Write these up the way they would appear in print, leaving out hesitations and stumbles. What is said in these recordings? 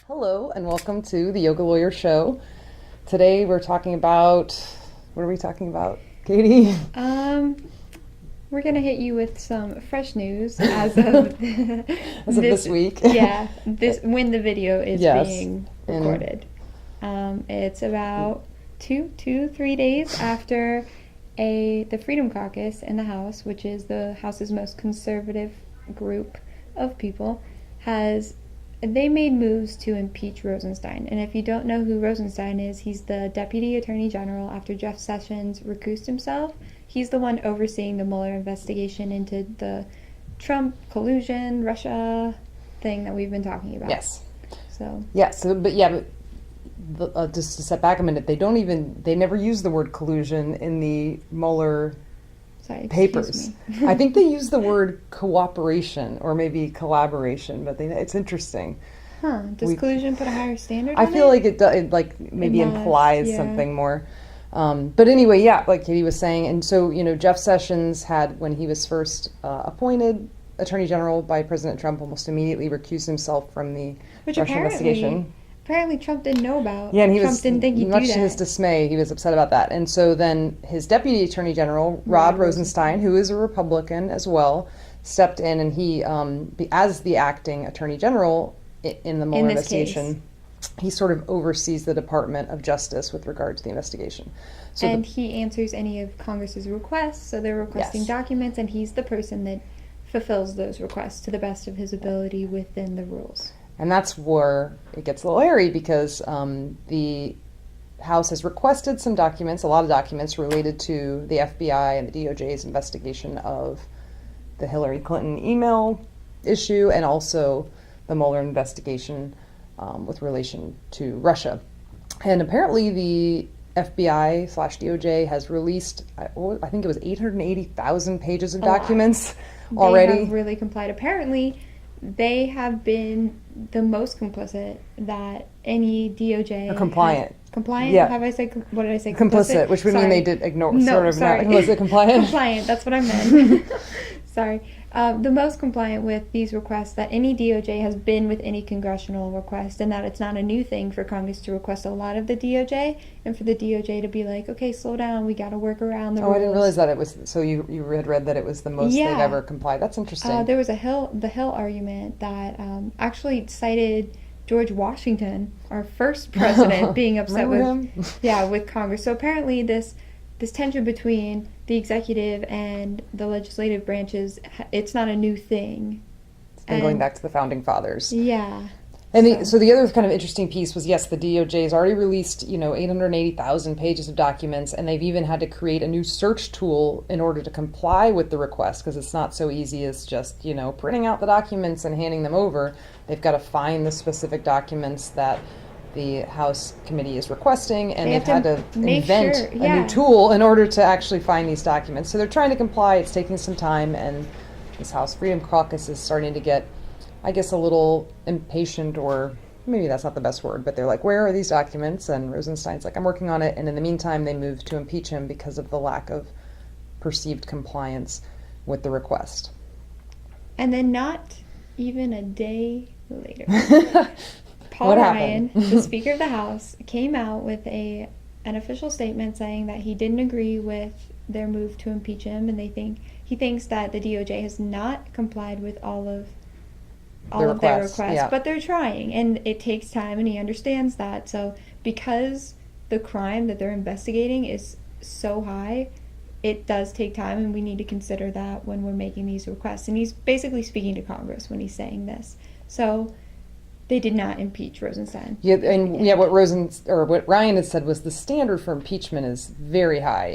Hello and welcome to the Yoga Lawyer Show. Today we're talking about, what are we talking about, Katie? We're going to hit you with some fresh news as of this week. Yeah, when the video is Yes. being recorded. It's about 3 days after the Freedom Caucus in the House, which is the House's most conservative group of people, they made moves to impeach Rosenstein. And if you don't know who Rosenstein is, he's the Deputy Attorney General after Jeff Sessions recused himself. He's the one overseeing the Mueller investigation into the Trump collusion, Russia thing that we've been talking about. Yes. But just to step back a minute, they never use the word collusion in the Mueller papers. I think they use the word cooperation or maybe collaboration, but it's interesting. Does collusion put a higher standard I on feel it? like it like maybe implies something more. But anyway, yeah, like Katie was saying, and so, Jeff Sessions had, when he was first appointed Attorney General by President Trump, almost immediately recused himself from the Russia investigation. Apparently Trump didn't know about. Yeah, and Trump didn't think he'd do that. Much to his dismay, he was upset about that. And so then his Deputy Attorney General, Rod Rosenstein, who is a Republican as well, stepped in, and he, as the acting Attorney General in the Mueller investigation, he sort of oversees the Department of Justice with regard to the investigation. So and he answers any of Congress's requests, so they're requesting documents, and he's the person that fulfills those requests to the best of his ability within the rules. And that's where it gets a little hairy, because the House has requested some documents, a lot of documents related to the FBI and the DOJ's investigation of the Hillary Clinton email issue and also the Mueller investigation with relation to Russia. And apparently the FBI/DOJ has released, I think it was 880,000 pages of documents already. They have really complied. Apparently, they have been the most complicit that any DOJ compliant. Compliant? Yeah. What did I say? Complicit, which would mean they did ignore. Was it compliant? Compliant. That's what I meant. Sorry. The most compliant with these requests that any DOJ has been with any congressional request, and that it's not a new thing for Congress to request a lot of the DOJ, and for the DOJ to be like, okay, slow down, we got to work around the rules. I didn't realize that it was, so you had read that it was the most they've ever complied. That's interesting. There was the Hill argument that actually cited George Washington, our first president, being upset with Congress. So apparently this tension between the executive and the legislative branches, it's not a new thing. It's been going back to the founding fathers. Yeah. And so the other kind of interesting piece was, yes, the DOJ has already released, 880,000 pages of documents, and they've even had to create a new search tool in order to comply with the request, because it's not so easy as just, printing out the documents and handing them over. They've got to find the specific documents that the House committee is requesting, and they've had to invent a new tool in order to actually find these documents. So they're trying to comply. It's taking some time, and this House Freedom Caucus is starting to get, I guess, a little impatient, or maybe that's not the best word, but they're like, where are these documents? And Rosenstein's like, I'm working on it. And in the meantime, they moved to impeach him because of the lack of perceived compliance with the request. And then not even a day later, Paul Ryan, the Speaker of the House, came out with an official statement saying that he didn't agree with their move to impeach him, and he thinks that the DOJ has not complied with all of their requests, but they're trying, and it takes time, and he understands that. So because the crime that they're investigating is so high, it does take time, and we need to consider that when we're making these requests. And he's basically speaking to Congress when he's saying this. So they did not impeach Rosenstein. Yeah, and what Ryan had said was the standard for impeachment is very high.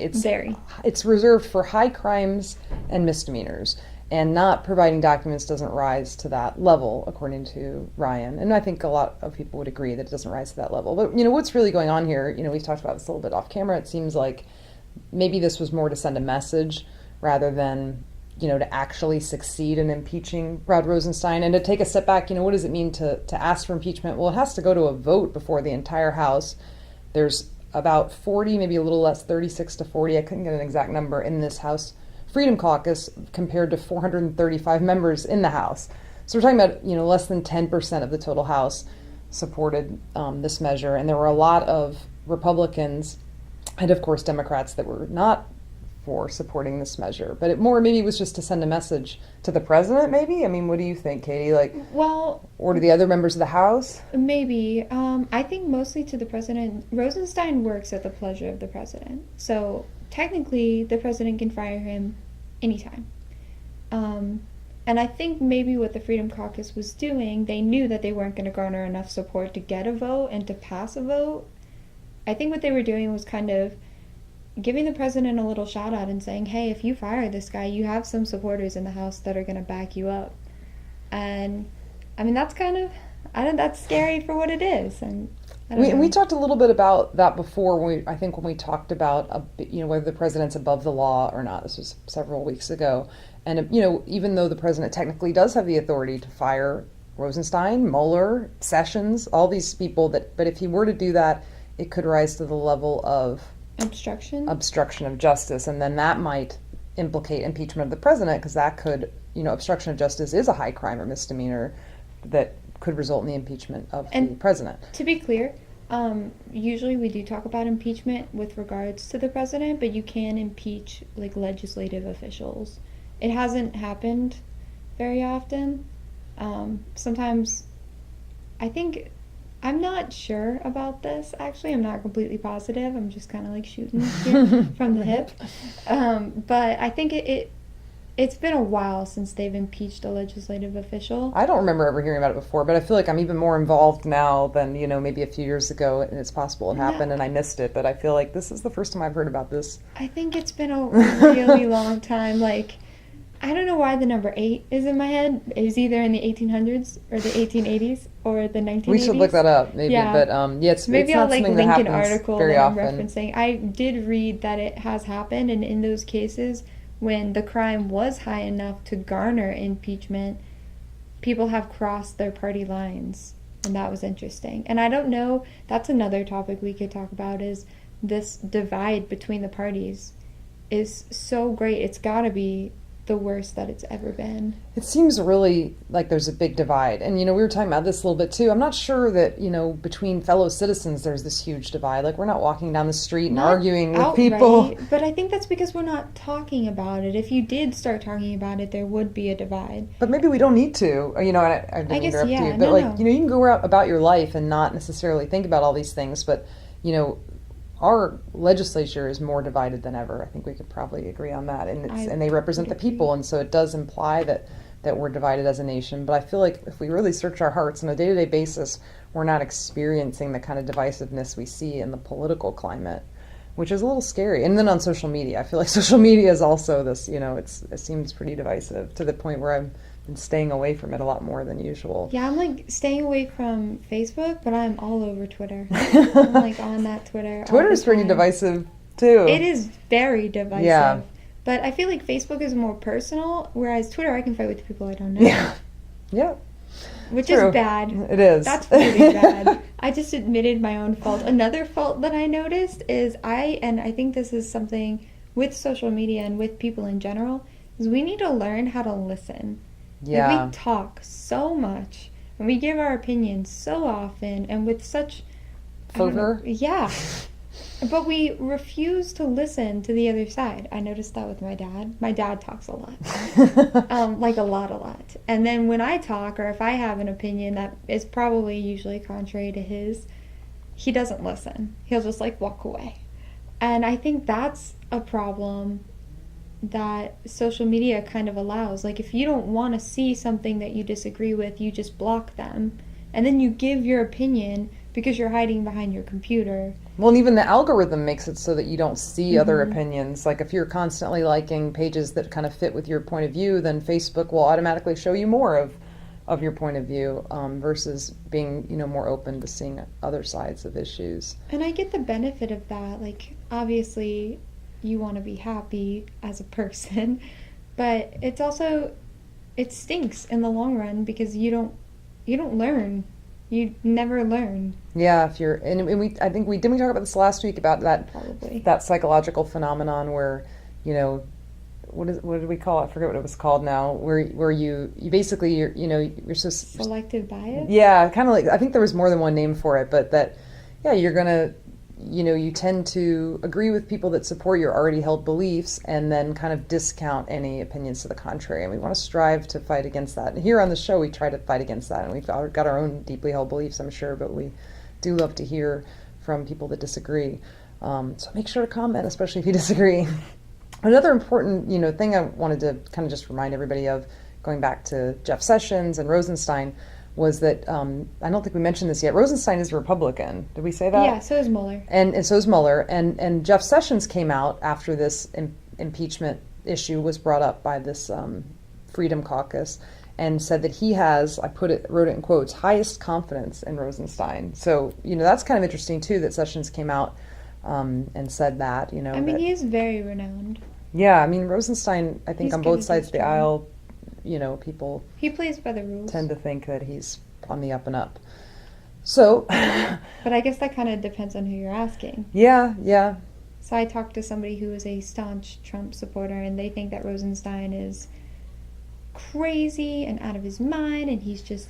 It's reserved for high crimes and misdemeanors, and not providing documents doesn't rise to that level, according to Ryan. And I think a lot of people would agree that it doesn't rise to that level. But what's really going on here? We've talked about this a little bit off camera. It seems like maybe this was more to send a message rather than to actually succeed in impeaching Rod Rosenstein. And to take a step back, what does it mean to ask for impeachment? Well, it has to go to a vote before the entire House. There's about 40, maybe a little less, 36 to 40, I couldn't get an exact number, in this House Freedom Caucus compared to 435 members in the House. So we're talking about, less than 10% of the total House supported this measure, and there were a lot of Republicans and, of course, Democrats that were not for supporting this measure. But it more maybe was just to send a message to the president, maybe? I mean, what do you think, Katie? Like, well, or to the other members of the House? Maybe. I think mostly to the president. Rosenstein works at the pleasure of the president. So technically, the president can fire him anytime. And I think maybe what the Freedom Caucus was doing, they knew that they weren't going to garner enough support to get a vote and to pass a vote. I think what they were doing was kind of giving the president a little shout out and saying, hey, if you fire this guy, you have some supporters in the House that are going to back you up. And I mean, that's kind of, that's scary for what it is. And we talked a little bit about that before. When we talked about whether the president's above the law or not. This was several weeks ago, and even though the president technically does have the authority to fire Rosenstein, Mueller, Sessions, all these people, but if he were to do that, it could rise to the level of obstruction of justice, and then that might implicate impeachment of the president, because that could, obstruction of justice is a high crime or misdemeanor that could result in the impeachment of the president. To be clear, usually we do talk about impeachment with regards to the president, but you can impeach like legislative officials. It hasn't happened very often. Sometimes, I'm not sure about this, actually. I'm not completely positive. I'm just kind of like shooting here from the hip. But I think it's been a while since they've impeached a legislative official. I don't remember ever hearing about it before, but I feel like I'm even more involved now than, maybe a few years ago, and it's possible it happened and I missed it, but I feel like this is the first time I've heard about this. I think it's been a really long time. Like, I don't know why the number 8 is in my head. It was either in the 1800s or the 1880s or the 1980s. We should look that up, maybe. Yeah. But maybe it's I'll not link an article very that I'm often. referencing. I did read that it has happened, and in those cases, when the crime was high enough to garner impeachment, people have crossed their party lines, and that was interesting. And I don't know, that's another topic we could talk about, is this divide between the parties is so great. It's got to be the worst that it's ever been. It seems really like there's a big divide. And, we were talking about this a little bit too. I'm not sure that, between fellow citizens there's this huge divide. Like, we're not walking down the street and arguing with people. But I think that's because we're not talking about it. If you did start talking about it, there would be a divide. But maybe we don't need to. I didn't interrupt you. But you can go out about your life and not necessarily think about all these things. But, our legislature is more divided than ever. I think we could probably agree on that. And they represent the people, and so it does imply that we're divided as a nation. But I feel like if we really search our hearts on a day-to-day basis, we're not experiencing the kind of divisiveness we see in the political climate, which is a little scary. And then on social media, I feel like social media is also this, it seems pretty divisive to the point where I'm staying away from it a lot more than usual. Yeah, I'm like staying away from Facebook, but I'm all over Twitter. I'm like on that Twitter. Twitter's pretty divisive too. It is very divisive. Yeah. But I feel like Facebook is more personal, whereas Twitter I can fight with people I don't know. Yeah. Yeah. Which True. is bad. It is. That's really bad. I just admitted my own fault. Another fault that I noticed is I think this is something with social media and with people in general, is we need to learn how to listen. Yeah. Like, we talk so much and we give our opinions so often and with such fervor. Yeah. But we refuse to listen to the other side. I noticed that with my dad. My dad talks a lot. Like a lot. And then when I talk, or if I have an opinion that is probably usually contrary to his, he doesn't listen. He'll just like walk away. And I think that's a problem that social media kind of allows. Like, if you don't want to see something that you disagree with, you just block them. And then you give your opinion because you're hiding behind your computer. Well, and even the algorithm makes it so that you don't see other opinions. Like, if you're constantly liking pages that kind of fit with your point of view, then Facebook will automatically show you more of your point of view, versus being, more open to seeing other sides of issues. And I get the benefit of that. Like, obviously you want to be happy as a person, but it's also, it stinks in the long run because you don't learn. You never learn. Yeah, if you're, and I think didn't we talk about this last week about that, probably, that psychological phenomenon where, what did we call it? I forget what it was called now. Where you basically you're so selective bias. Yeah, kind of like, I think there was more than one name for it, but that you're gonna you tend to agree with people that support your already held beliefs and then kind of discount any opinions to the contrary. And we want to strive to fight against that. And here on the show, we try to fight against that. And we've got our own deeply held beliefs, I'm sure, but we do love to hear from people that disagree. So make sure to comment, especially if you disagree. Another important, thing I wanted to kind of just remind everybody of, going back to Jeff Sessions and Rosenstein, was that I don't think we mentioned this yet. Rosenstein is a Republican. Did we say that? Yeah, so is Mueller. And so is Mueller. And Jeff Sessions came out after this impeachment issue was brought up by this Freedom Caucus and said that he has, wrote it in quotes, highest confidence in Rosenstein. So, that's kind of interesting too, that Sessions came out and said that, I mean, he is very renowned. Yeah, I mean, Rosenstein, I think He's on both sides of the aisle, people he plays by the rules. Tend to think that he's on the up and up. So, but I guess that kind of depends on who you're asking. Yeah. So I talked to somebody who is a staunch Trump supporter, and they think that Rosenstein is crazy and out of his mind, and he's just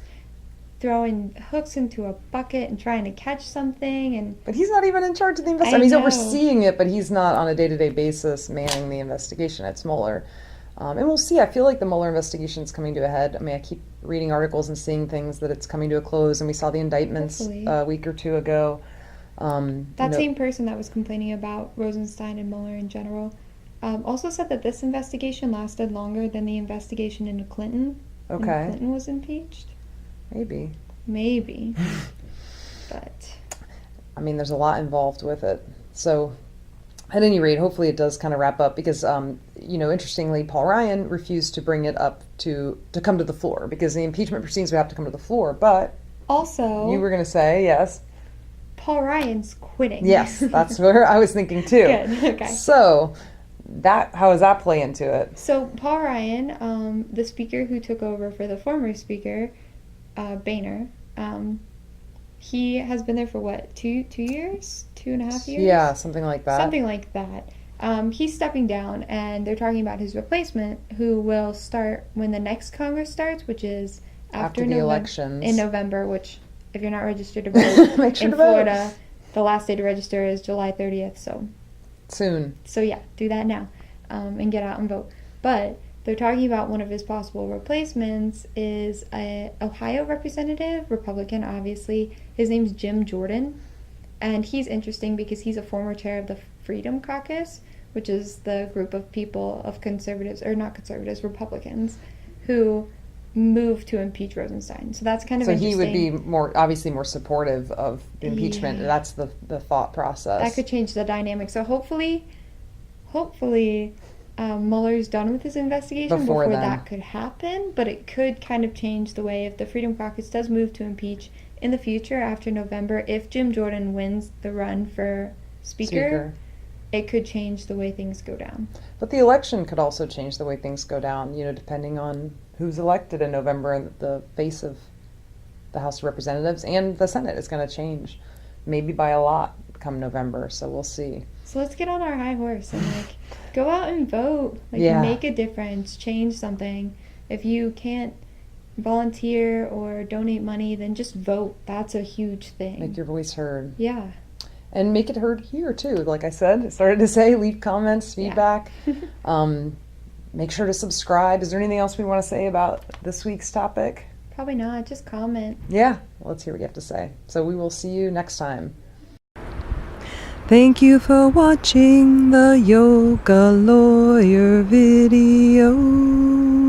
throwing hooks into a bucket and trying to catch something. But he's not even in charge of the investigation. I mean, he's overseeing it, but he's not on a day-to-day basis manning the investigation. It's Mueller. And we'll see. I feel like the Mueller investigation is coming to a head. I mean, I keep reading articles and seeing things that it's coming to a close, and we saw the indictments a week or two ago. That same person that was complaining about Rosenstein and Mueller in general also said that this investigation lasted longer than the investigation into Clinton. Okay. When Clinton was impeached. Maybe. But I mean, there's a lot involved with it. So at any rate, hopefully it does kind of wrap up because, interestingly, Paul Ryan refused to bring it up to come to the floor because the impeachment proceedings would have to come to the floor. But also, you were going to say, yes, Paul Ryan's quitting. Yes, that's what I was thinking too. Good, okay. So how does that play into it? So Paul Ryan, the speaker who took over for the former speaker, Boehner, he has been there for what, 2 years? 2.5 years? Yeah, something like that. He's stepping down, and they're talking about his replacement, who will start when the next Congress starts, which is after the elections. In November, which, if you're not registered to vote Make sure in to Florida, vote. The last day to register is July 30th, so... Soon. So yeah, do that now, and get out and vote. But they're talking about one of his possible replacements is a Ohio representative, Republican, obviously. His name's Jim Jordan, and he's interesting because he's a former chair of the Freedom Caucus, which is the group of people of Republicans, who moved to impeach Rosenstein. So that's kind of interesting. So he would be obviously more supportive of the impeachment. Yeah. That's the thought process. That could change the dynamic. So hopefully, Mueller's done with his investigation before that could happen, but it could kind of change the way if the Freedom Caucus does move to impeach in the future after November. If Jim Jordan wins the run for speaker, it could change the way things go down. But the election could also change the way things go down, depending on who's elected in November, and the face of the House of Representatives and the Senate is going to change, maybe by a lot come November, so we'll see. So let's get on our high horse and go out and vote, make a difference, change something. If you can't volunteer or donate money, then just vote. That's a huge thing. Make your voice heard. Yeah. And make it heard here too. Like I said, I started to say, leave comments, feedback. Yeah. Make sure to subscribe. Is there anything else we want to say about this week's topic? Probably not. Just comment. Yeah. Well, let's hear what you have to say. So we will see you next time. Thank you for watching the Yoga Lawyer video.